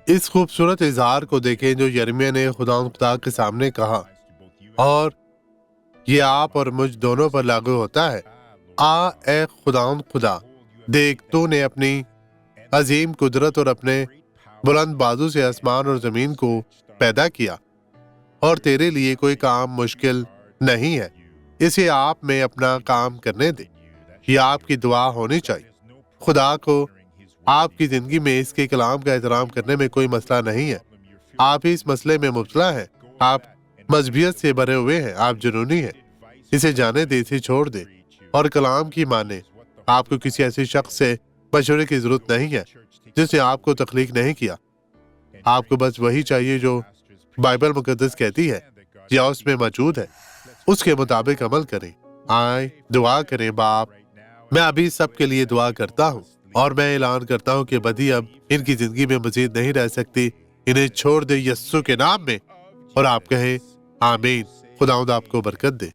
اس خوبصورت اظہار کو دیکھیں جو یرمیہ نے خدا کے سامنے کہا، اور یہ آپ اور مجھ دونوں پر لاگو ہوتا ہے۔ اے خدا، دیکھ تو نے اپنی عظیم قدرت اور اپنے بلند بازو سے آسمان اور زمین کو پیدا کیا، اور تیرے لیے کوئی کام مشکل نہیں ہے۔ اسے آپ میں اپنا کام کرنے دے۔ یہ آپ کی دعا ہونی چاہیے۔ خدا کو آپ کی زندگی میں اس کے کلام کا احترام کرنے میں کوئی مسئلہ نہیں ہے۔ آپ اس مسئلے میں مبتلا ہیں، آپ مذہبیت سے بھرے ہوئے ہیں، آپ جنونی ہیں۔ اسے جانے دے، اسے چھوڑ دے اور کلام کی مانے۔ آپ کو کسی ایسے شخص سے مشورے کی ضرورت نہیں ہے جس نے آپ کو تخلیق نہیں کیا۔ آپ کو بس وہی چاہیے جو بائبل مقدس کہتی ہے یا اس میں موجود ہے، اس کے مطابق عمل کریں۔ آئیں دعا کریں۔ باپ، میں ابھی سب کے لیے دعا کرتا ہوں، اور میں اعلان کرتا ہوں کہ بدی اب ان کی زندگی میں مزید نہیں رہ سکتی۔ انہیں چھوڑ دے یسوع کے نام میں، اور آپ کہیں آمین۔ خداوند آپ کو برکت دے۔